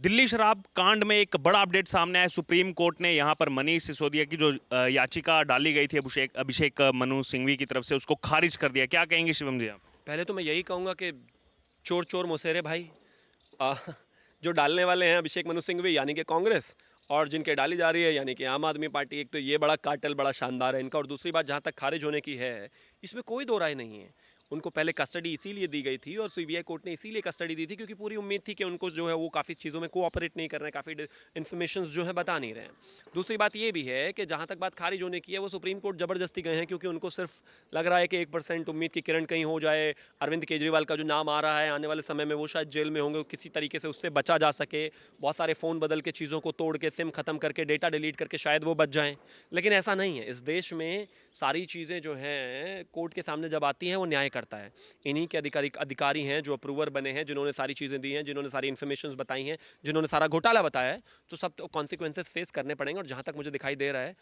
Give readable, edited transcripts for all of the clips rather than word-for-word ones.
दिल्ली शराब कांड में एक बड़ा अपडेट सामने आया। सुप्रीम कोर्ट ने यहां पर मनीष सिसोदिया की जो याचिका डाली गई थी अभिषेक अभिषेक मनु सिंघवी की तरफ से, उसको खारिज कर दिया। क्या कहेंगे शिवम जी आप? पहले तो मैं यही कहूँगा कि चोर चोर मुसेरे भाई। आ, जो डालने वाले हैं अभिषेक मनु सिंघवी यानी कि कांग्रेस, और जिनके डाली जा रही है यानी कि आम आदमी पार्टी। एक तो ये बड़ा कार्टेल बड़ा शानदार है इनका, और दूसरी बात जहाँ तक खारिज होने की है इसमें कोई दो राय नहीं है। उनको पहले कस्टडी इसीलिए दी गई थी और सीबीआई कोर्ट ने इसीलिए कस्टडी दी थी क्योंकि पूरी उम्मीद थी कि उनको जो है वो काफ़ी चीज़ों में कोऑपरेट नहीं कर रहे हैं, काफ़ी इन्फॉर्मेशन जो है बता नहीं रहे हैं। दूसरी बात ये भी है कि जहाँ तक बात खारिज होने की है वो सुप्रीम कोर्ट ज़बरदस्ती गए हैं क्योंकि उनको सिर्फ लग रहा है कि 1% उम्मीद की किरण कहीं हो जाए। अरविंद केजरीवाल का जो नाम आ रहा है आने वाले समय में वो शायद जेल में होंगे, किसी तरीके से उससे बचा जा सके। बहुत सारे फ़ोन बदल के चीज़ों को तोड़ के सिम ख़त्म करके डेटा डिलीट करके शायद वो बच जाएं, लेकिन ऐसा नहीं है। इस देश में सारी चीज़ें जो हैं कोर्ट के सामने जब आती हैं वो न्याय करता है। इन्हीं के अधिकारी हैं जो अप्रूवर बने हैं, जिन्होंने सारी चीज़ें दी हैं, जिन्होंने सारी इन्फॉर्मेशन बताई हैं, जिन्होंने सारा घोटाला बताया है। तो सब कॉन्सिक्वेंसेस फेस करने पड़ेंगे, और जहाँ तक मुझे दिखाई दे रहा है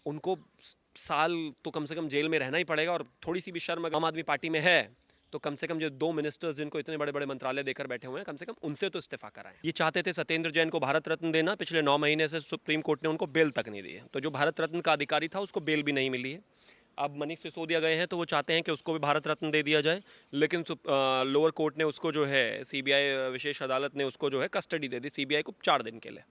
उनको साल तो कम से कम जेल में रहना ही पड़ेगा। और थोड़ी सी भी शर्म आम आदमी पार्टी में है तो कम से कम जो 2 मिनिस्टर्स जिनको इतने बड़े बड़े मंत्रालय देकर बैठे हुए हैं, कम से कम उनसे तो इस्तीफा कराएं। ये चाहते थे सत्येंद्र जैन को भारत रत्न देना, पिछले 9 महीने से सुप्रीम कोर्ट ने उनको बेल तक नहीं दी है। तो जो भारत रत्न का अधिकारी था उसको बेल भी नहीं मिली है। अब मनीष सिसोदिया गए हैं तो वो चाहते हैं कि उसको भी भारत रत्न दे दिया जाए, लेकिन लोअर कोर्ट ने उसको जो है सीबीआई विशेष अदालत ने उसको जो है कस्टडी दे दी सीबीआई को 4 दिन के लिए।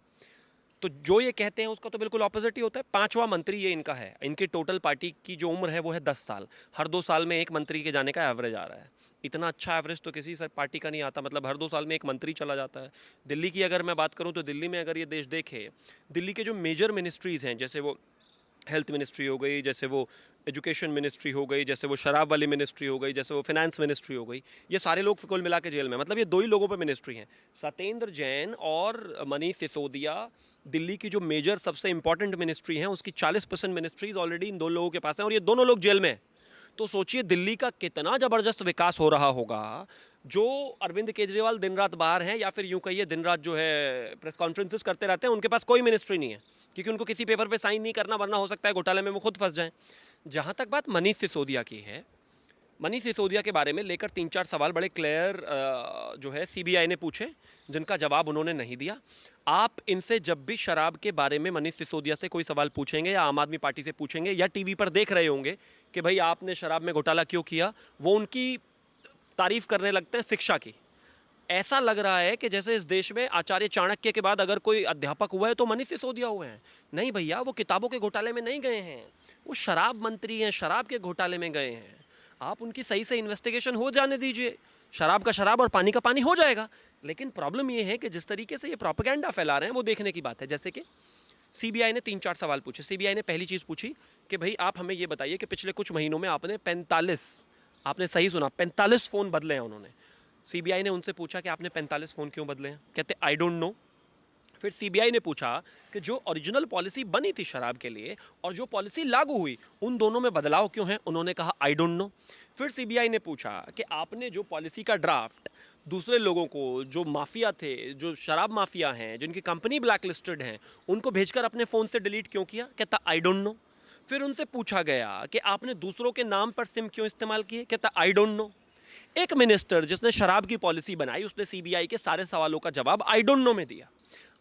तो जो ये कहते हैं उसका तो बिल्कुल ऑपोजिट ही होता है। 5वां मंत्री ये इनका है। इनकी टोटल पार्टी की जो उम्र है वो है 10 साल। हर 2 साल में एक मंत्री के जाने का एवरेज आ रहा है। इतना अच्छा एवरेज तो किसी सर पार्टी का नहीं आता, मतलब हर 2 साल में एक मंत्री चला जाता है। दिल्ली की अगर मैं बात करूं तो दिल्ली में अगर ये देश देखे, दिल्ली के जो मेजर मिनिस्ट्रीज़ हैं, जैसे वो हेल्थ मिनिस्ट्री हो गई, जैसे वो एजुकेशन मिनिस्ट्री हो गई, जैसे वो शराब वाली मिनिस्ट्री हो गई, जैसे वो फिनेंस मिनिस्ट्री हो गई, ये सारे लोग कुल मिला के जेल में। मतलब ये 2 ही लोगों पे मिनिस्ट्री हैं, सत्येंद्र जैन और मनीष सिसोदिया। दिल्ली की जो मेजर सबसे इंपॉर्टेंट मिनिस्ट्री है उसकी 40% मिनिस्ट्रीज ऑलरेडी इन 2 लोगों के पास हैं, और ये दोनों लोग जेल में हैं। तो सोचिए दिल्ली का कितना ज़बरदस्त विकास हो रहा होगा। जो अरविंद केजरीवाल दिन रात बाहर हैं, या फिर यूँ कहिए दिन रात जो है प्रेस कॉन्फ्रेंसेस करते रहते हैं, उनके पास कोई मिनिस्ट्री नहीं है क्योंकि उनको किसी पेपर पे साइन नहीं करना, वरना हो सकता है घोटाले में वो खुद फंस जाएं। जहाँ तक बात मनीष सिसोदिया की है, मनीष सिसोदिया के बारे में लेकर 3-4 सवाल बड़े क्लियर जो है सीबीआई ने पूछे, जिनका जवाब उन्होंने नहीं दिया। आप इनसे जब भी शराब के बारे में मनीष सिसोदिया से कोई सवाल पूछेंगे या आम आदमी पार्टी से पूछेंगे या टीवी पर देख रहे होंगे कि भाई आपने शराब में घोटाला क्यों किया, वो उनकी तारीफ करने लगते हैं शिक्षा की। ऐसा लग रहा है कि जैसे इस देश में आचार्य चाणक्य के बाद अगर कोई अध्यापक हुआ है तो मनीष सिसोदिया हुए हैं। नहीं भैया, वो किताबों के घोटाले में नहीं गए हैं, वो शराब मंत्री हैं, शराब के घोटाले में गए हैं। आप उनकी सही से इन्वेस्टिगेशन हो जाने दीजिए, शराब का शराब और पानी का पानी हो जाएगा। लेकिन प्रॉब्लम ये है कि जिस तरीके से ये प्रोपेगेंडा फैला रहे हैं वो देखने की बात है। जैसे कि सीबीआई ने 3-4 सवाल पूछे। सीबीआई ने पहली चीज़ पूछी कि भाई आप हमें ये बताइए कि पिछले कुछ महीनों में आपने 45, आपने सही सुना, 45 फ़ोन बदले हैं उन्होंने। सीबीआई ने उनसे पूछा कि आपने 45 फ़ोन क्यों बदले हैं? कहते आई डोंट नो। फिर सीबीआई ने पूछा कि जो ओरिजिनल पॉलिसी बनी थी शराब के लिए और जो पॉलिसी लागू हुई, उन दोनों में बदलाव क्यों है? उन्होंने कहा आई डोंट नो। फिर सीबीआई ने पूछा कि आपने जो पॉलिसी का ड्राफ्ट दूसरे लोगों को, जो माफिया थे, जो शराब माफिया हैं, जिनकी कंपनी ब्लैक लिस्टेड हैं, उनको भेजकर अपने फ़ोन से डिलीट क्यों किया? कहता आई डोंट नो। फिर उनसे पूछा गया कि आपने दूसरों के नाम पर सिम क्यों इस्तेमाल किए? कहता आई डोंट नो। एक मिनिस्टर जिसने शराब की पॉलिसी बनाई, उसने सीबीआई के सारे सवालों का जवाब आई डोंट नो में दिया।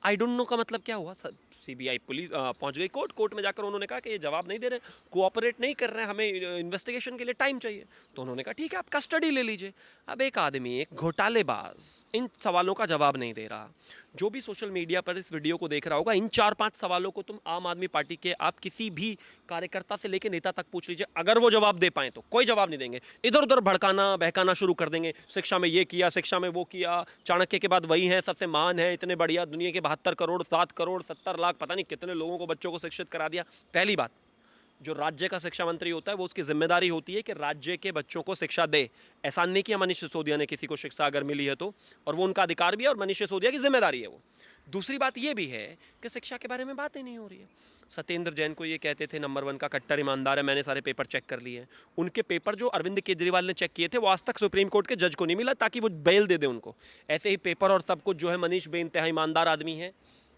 आई डोंट नो का मतलब क्या हुआ? सीबीआई पुलिस पहुंच गई कोर्ट में जाकर उन्होंने कहा कि ये जवाब नहीं दे रहे, कोऑपरेट नहीं कर रहे हैं, हमें इन्वेस्टिगेशन के लिए टाइम चाहिए। तो उन्होंने कहा ठीक है, आप कस्टडी ले लीजिए। अब एक आदमी, एक घोटालेबाज, इन सवालों का जवाब नहीं दे रहा। जो भी सोशल मीडिया पर इस वीडियो को देख रहा होगा, इन 4-5 सवालों को तुम आम आदमी पार्टी के आप किसी भी कार्यकर्ता से लेकर नेता तक पूछ लीजिए, अगर वो जवाब दे पाए तो कोई जवाब नहीं देंगे। इधर उधर भड़काना बहकाना शुरू कर देंगे, शिक्षा में ये किया, शिक्षा में वो किया, चाणक्य के बाद वही है, सबसे महान है, इतने बढ़िया, दुनिया के 72 करोड़ 7 करोड़ 70 लाख पता नहीं कितने लोगों को, बच्चों को शिक्षित करा दिया। पहली बात, जो राज्य का शिक्षा मंत्री होता है वो उसकी जिम्मेदारी होती है कि राज्य के बच्चों को शिक्षा दे। ऐसा नहीं किया मनीष सिसोदिया ने किसी को शिक्षा अगर मिली है तो, और वो उनका अधिकार भी है और मनीष सिसोदिया की जिम्मेदारी है वो। दूसरी बात ये भी है कि शिक्षा के बारे में बात ही नहीं हो रही है। सत्येंद्र जैन को ये कहते थे नंबर 1 का कट्टर ईमानदार है, मैंने सारे पेपर चेक कर लिए हैं। उनके पेपर जो अरविंद केजरीवाल ने चेक किए थे वो आज तक सुप्रीम कोर्ट के जज को नहीं मिला ताकि वो बेल दे दे उनको। ऐसे ही पेपर और सब कुछ जो है, मनीष बेइंतहा ईमानदार आदमी है।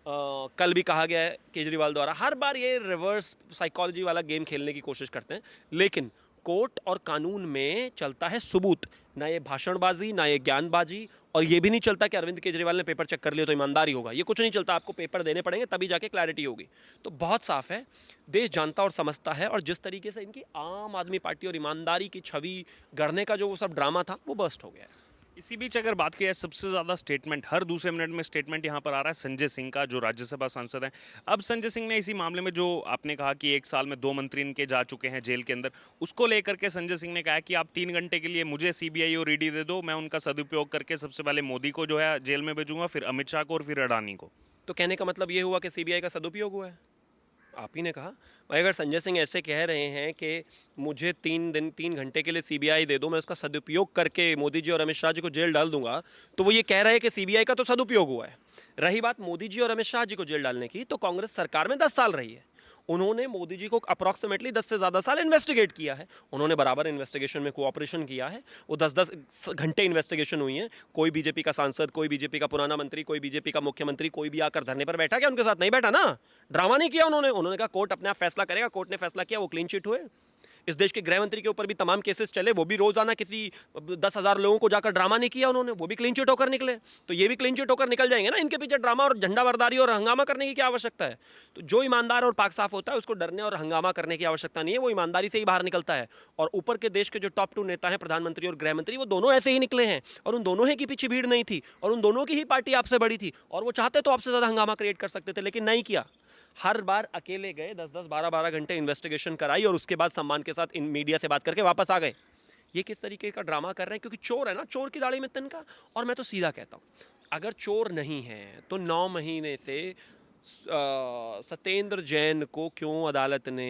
कल भी कहा गया है केजरीवाल द्वारा। हर बार ये रिवर्स साइकोलॉजी वाला गेम खेलने की कोशिश करते हैं, लेकिन कोर्ट और कानून में चलता है सबूत, ना ये भाषणबाजी, ना ये ज्ञानबाजी। और ये भी नहीं चलता कि अरविंद केजरीवाल ने पेपर चेक कर लिया तो ईमानदारी होगा, ये कुछ नहीं चलता, आपको पेपर देने पड़ेंगे तभी जाके क्लैरिटी होगी। तो बहुत साफ है, देश जानता और समझता है, और जिस तरीके से इनकी आम आदमी पार्टी और ईमानदारी की छवि गढ़ने का जो वो सब ड्रामा था वो बस्ट हो गया है। इसी बीच अगर बात की जाए, सबसे ज़्यादा स्टेटमेंट हर दूसरे मिनट में स्टेटमेंट यहाँ पर आ रहा है संजय सिंह का, जो राज्यसभा सांसद हैं। अब संजय सिंह ने इसी मामले में, जो आपने कहा कि 1 साल में 2 मंत्री इनके जा चुके हैं जेल के अंदर, उसको लेकर के संजय सिंह ने कहा है कि आप 3 घंटे के लिए मुझे सीबीआई और ईडी दे दो, मैं उनका सदुपयोग करके सबसे पहले मोदी को जो है जेल में भेजूंगा, फिर अमित शाह को और फिर अडानी को। तो कहने का मतलब ये हुआ कि सीबीआई का सदुपयोग हुआ है? आप ही ने कहा। भाई अगर संजय सिंह ऐसे कह रहे हैं कि मुझे 3 घंटे के लिए सीबीआई दे दो, मैं उसका सदुपयोग करके मोदी जी और अमित शाह जी को जेल डाल दूंगा, तो वो ये कह रहे हैं कि सीबीआई का तो सदुपयोग हुआ है। रही बात मोदी जी और अमित शाह जी को जेल डालने की, तो कांग्रेस सरकार में 10 साल रही है, उन्होंने मोदी जी को अप्रॉक्सीमेटली 10 से ज़्यादा साल इन्वेस्टिगेट किया है, उन्होंने बराबर इन्वेस्टिगेशन में कोऑपरेशन किया है, वो 10-10 घंटे इन्वेस्टिगेशन हुई है। कोई बीजेपी का सांसद, कोई बीजेपी का पुराना मंत्री, कोई बीजेपी का मुख्यमंत्री, कोई भी आकर धरने पर बैठा क्या उनके साथ? नहीं बैठा ना, ड्रामा नहीं किया उन्होंने कहा कोर्ट अपने आप फैसला करेगा, कोर्ट ने फैसला किया, वो क्लीन चिट हुए। इस देश के गृह मंत्री के ऊपर भी तमाम केसेस चले, वो भी रोजाना किसी 10,000 लोगों को जाकर ड्रामा नहीं किया उन्होंने, वो भी क्लीन चिट होकर निकले। तो ये भी क्लीन चिट होकर निकल जाएंगे ना, इनके पीछे ड्रामा और झंडा बरदारी और हंगामा करने की क्या आवश्यकता है? तो जो ईमानदार और पाक साफ होता है उसको डरने और हंगामा करने की आवश्यकता नहीं है, वो ईमानदारी से ही बाहर निकलता है। और ऊपर के देश के जो टॉप 2 नेता हैं, प्रधानमंत्री और गृह मंत्री, वो दोनों ऐसे ही निकले हैं, और उन दोनों ही के पीछे भीड़ नहीं थी, और उन दोनों की ही पार्टी आपसे बड़ी थी, और वो चाहते तो आपसे ज्यादा हंगामा क्रिएट कर सकते थे, लेकिन नहीं किया। हर बार अकेले गए, 10-10, 12-12 घंटे इन्वेस्टिगेशन कराई, और उसके बाद सम्मान के साथ इन मीडिया से बात करके वापस आ गए। ये किस तरीके का ड्रामा कर रहे हैं? क्योंकि चोर है ना, चोर की दाढ़ी में तिनका। और मैं तो सीधा कहता हूँ, अगर चोर नहीं है तो 9 महीने से सत्येंद्र जैन को क्यों अदालत ने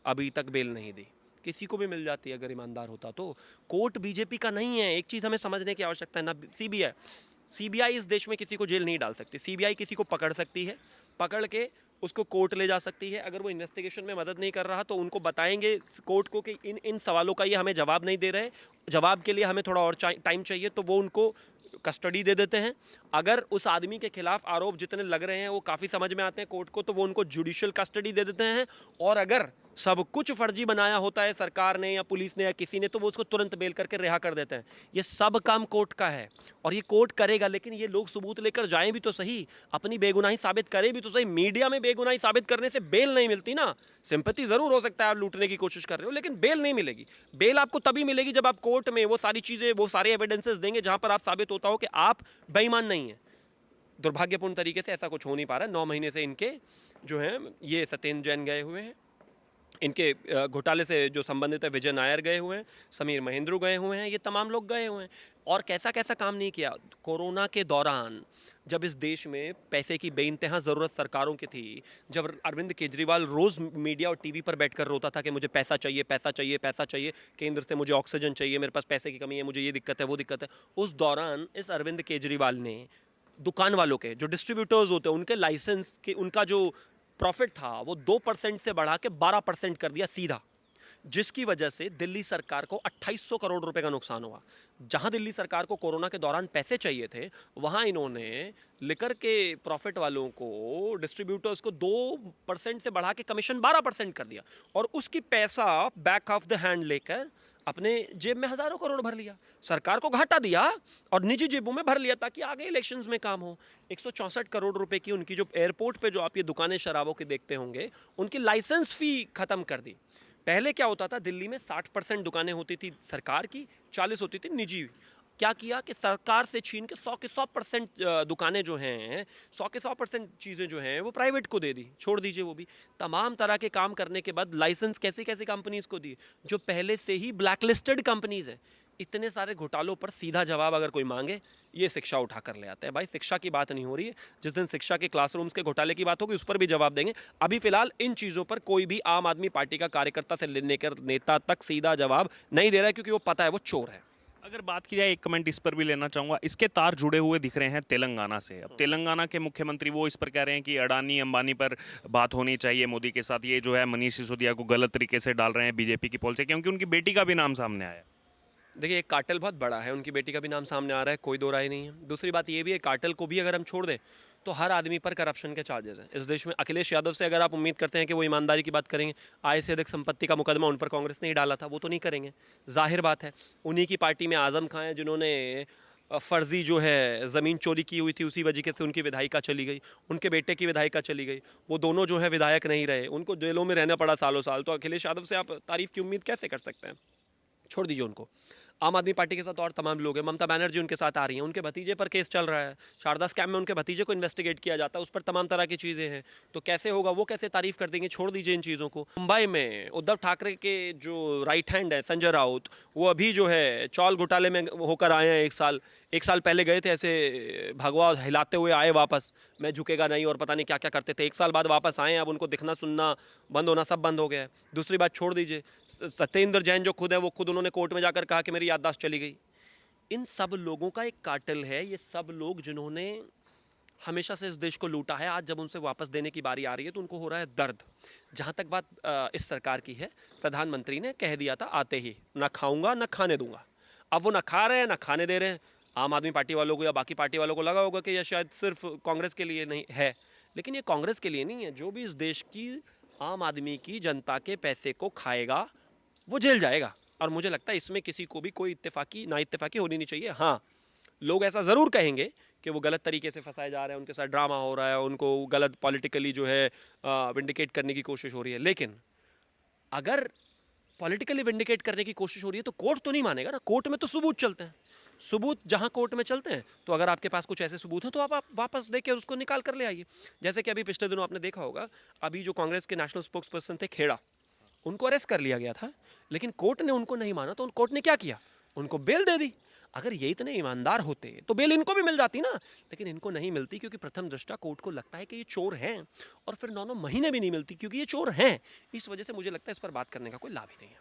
अभी तक बेल नहीं दी? किसी को भी मिल जाती है अगर ईमानदार होता तो। कोर्ट बीजेपी का नहीं है, एक चीज़ हमें समझने की आवश्यकता है ना। सीबीआई इस देश में किसी को जेल नहीं डाल सकती। सीबीआई किसी को पकड़ सकती है, पकड़ के उसको कोर्ट ले जा सकती है। अगर वो इन्वेस्टिगेशन में मदद नहीं कर रहा तो उनको बताएंगे कोर्ट को कि इन इन सवालों का ये हमें जवाब नहीं दे रहे, जवाब के लिए हमें थोड़ा और टाइम चाहिए, तो वो उनको कस्टडी दे देते हैं। अगर उस आदमी के खिलाफ आरोप जितने लग रहे हैं वो काफ़ी समझ में आते हैं कोर्ट को, तो वो उनको जुडिशियल कस्टडी दे देते हैं। और अगर सब कुछ फर्जी बनाया होता है सरकार ने या पुलिस ने या किसी ने, तो वो उसको तुरंत बेल करके रिहा कर देते हैं। ये सब काम कोर्ट का है और ये कोर्ट करेगा, लेकिन ये लोग सबूत लेकर जाएं भी तो सही, अपनी बेगुनाही साबित करें भी तो सही। मीडिया में बेगुनाही साबित करने से बेल नहीं मिलती ना। सिंपैथी जरूर हो सकता है आप लूटने की कोशिश कर रहे हो, लेकिन बेल नहीं मिलेगी। बेल आपको तभी मिलेगी जब आप कोर्ट में वो सारी चीजें, वो सारे एविडेंसेस देंगे जहां पर आप साबित होता हो कि आप बेईमान नहीं है। दुर्भाग्यपूर्ण तरीके से ऐसा कुछ हो नहीं पा रहा है। 9 महीने से इनके जो है ये सत्येंद्र जैन गए हुए हैं, इनके घोटाले से जो संबंधित है विजय नायर गए हुए हैं, समीर महेंद्रू गए हुए हैं, ये तमाम लोग गए हुए हैं। और कैसा कैसा काम नहीं किया। कोरोना के दौरान जब इस देश में पैसे की बेइंतहा ज़रूरत सरकारों की थी, जब अरविंद केजरीवाल रोज़ मीडिया और टीवी पर बैठकर रोता था कि मुझे पैसा चाहिए, पैसा चाहिए, पैसा चाहिए, केंद्र से मुझे ऑक्सीजन चाहिए, मेरे पास पैसे की कमी है, मुझे ये दिक्कत है, वो दिक्कत है, उस दौरान इस अरविंद केजरीवाल ने दुकान वालों के, जो डिस्ट्रीब्यूटर्स होते हैं, उनके लाइसेंस के, उनका जो प्रॉफिट था वो 2% से बढ़ा के 12% कर दिया सीधा, जिसकी वजह से दिल्ली सरकार को 2800 करोड़ रुपए का नुकसान हुआ। जहां दिल्ली सरकार को कोरोना के दौरान पैसे चाहिए थे, वहां इन्होंने लिकर के प्रॉफिट वालों को, डिस्ट्रीब्यूटर्स को 2% से बढ़ा के कमीशन 12% कर दिया, और उसकी पैसा बैक ऑफ द हैंड लेकर अपने जेब में हजारों करोड़ भर लिया। सरकार को घाटा दिया और निजी जेबों में भर लिया ताकि आगे इलेक्शंस में काम हो। 164 करोड़ रुपए की उनकी जो एयरपोर्ट पे जो आप ये दुकानें शराबों की देखते होंगे, उनकी लाइसेंस फी खत्म कर दी। पहले क्या होता था, दिल्ली में 60% दुकानें होती थी सरकार की, 40 होती थी निजी। क्या किया कि सरकार से छीन के 100 के 100% दुकानें जो हैं, 100 के 100% चीज़ें जो हैं वो प्राइवेट को दे दी, छोड़ दीजिए वो भी। तमाम तरह के काम करने के बाद लाइसेंस कैसी कैसी कंपनीज को दिए जो पहले से ही ब्लैकलिस्टेड कंपनीज हैं। इतने सारे घोटालों पर सीधा जवाब अगर कोई मांगे, ये शिक्षा उठा कर ले आता है। भाई शिक्षा की बात नहीं हो रही है, जिस दिन शिक्षा के क्लासरूम्स के घोटाले की बात होगी उस पर भी जवाब देंगे। अभी फिलहाल इन चीज़ों पर कोई भी आम आदमी पार्टी का कार्यकर्ता से लेकर नेता तक सीधा जवाब नहीं दे रहा है, क्योंकि वो पता है वो चोर है। अगर बात की जाए, एक कमेंट इस पर भी लेना चाहूंगा, इसके तार जुड़े हुए दिख रहे हैं तेलंगाना से। अब तेलंगाना के मुख्यमंत्री वो इस पर कह रहे हैं कि अडानी अंबानी पर बात होनी चाहिए मोदी के साथ। ये जो है मनीष सिसोदिया को गलत तरीके से डाल रहे हैं बीजेपी की पॉलिसी, क्योंकि उनकी बेटी का भी नाम सामने आया। देखिए, एक कार्टेल बहुत बड़ा है, उनकी बेटी का भी नाम सामने आ रहा है, कोई दो राय नहीं है। दूसरी बात ये भी है, कार्टेल को भी अगर हम छोड़ दें तो हर आदमी पर करप्शन के चार्जेस हैं इस देश में। अखिलेश यादव से अगर आप उम्मीद करते हैं कि वो ईमानदारी की बात करेंगे, आय से अधिक संपत्ति का मुकदमा उन पर कांग्रेस ने ही डाला था, वो तो नहीं करेंगे, जाहिर बात है। उन्हीं की पार्टी में आजम खां हैं जिन्होंने फर्जी जो है ज़मीन चोरी की हुई थी, उसी वजह से उनकी विधायिका चली गई, उनके बेटे की विधायिका चली गई, वो दोनों जो है विधायक नहीं रहे, उनको जेलों में रहना पड़ा सालों साल। तो अखिलेश यादव से आप तारीफ की उम्मीद कैसे कर सकते हैं? छोड़ दीजिए उनको। आम आदमी पार्टी के साथ और तमाम लोग हैं, ममता बनर्जी उनके साथ आ रही हैं, उनके भतीजे पर केस चल रहा है, शारदा स्कैम में उनके भतीजे को इन्वेस्टिगेट किया जाता है, उस पर तमाम तरह की चीज़ें हैं। तो कैसे होगा, वो कैसे तारीफ कर देंगे? छोड़ दीजिए इन चीज़ों को। मुंबई में उद्धव ठाकरे के जो राइट हैंड है संजय राउत, वो अभी जो है चौल घोटाले में होकर आए हैं। एक साल पहले गए थे, ऐसे भगवा हिलाते हुए आए वापस, मैं झुकेगा नहीं और पता नहीं क्या क्या करते थे। एक साल बाद वापस आए, अब उनको दिखना सुनना बंद होना सब बंद हो गया है। दूसरी बात छोड़ दीजिए, सत्येंद्र जैन जो खुद है, वो खुद उन्होंने कोर्ट में जाकर कहा कि मेरी याददाश्त चली गई। इन सब लोगों का एक कार्टेल है, ये सब लोग जिन्होंने हमेशा से इस देश को लूटा है, आज जब उनसे वापस देने की बारी आ रही है तो उनको हो रहा है दर्द। जहाँ तक बात इस सरकार की है, प्रधानमंत्री ने कह दिया था आते ही, ना खाऊंगा ना खाने दूंगा। अब वो ना खा रहे हैं ना खाने दे रहे हैं। आम आदमी पार्टी वालों को या बाकी पार्टी वालों को लगा होगा कि यह शायद सिर्फ कांग्रेस के लिए नहीं है, लेकिन ये कांग्रेस के लिए नहीं है। जो भी इस देश की आम आदमी की जनता के पैसे को खाएगा वो जेल जाएगा। और मुझे लगता है इसमें किसी को भी कोई इत्तेफाकी ना इत्तेफाकी होनी नहीं चाहिए। हाँ, लोग ऐसा ज़रूर कहेंगे कि वो गलत तरीके से फंसाए जा रहे हैं, उनके साथ ड्रामा हो रहा है, उनको गलत पॉलिटिकली जो है विंडिकेट करने की कोशिश हो रही है। लेकिन अगर पॉलिटिकली विंडिकेट करने की कोशिश हो रही है तो कोर्ट तो नहीं मानेगा ना। कोर्ट में तो सबूत चलते हैं। सबूत जहां कोर्ट में चलते हैं, तो अगर आपके पास कुछ ऐसे सबूत हैं तो आप वापस देके उसको निकाल कर ले आइए। जैसे कि अभी पिछले दिनों आपने देखा होगा, अभी जो कांग्रेस के नेशनल स्पोक्स पर्सन थे खेड़ा, उनको अरेस्ट कर लिया गया था, लेकिन कोर्ट ने उनको नहीं माना। तो कोर्ट ने क्या किया? उनको बेल दे दी। अगर ये इतने ईमानदार होते तो बेल इनको भी मिल जाती ना, लेकिन इनको नहीं मिलती क्योंकि प्रथम दृष्टा कोर्ट को लगता है कि ये चोर हैं, और फिर 9 महीने भी नहीं मिलती क्योंकि ये चोर हैं। इस वजह से मुझे लगता है इस पर बात करने का कोई लाभ ही नहीं है।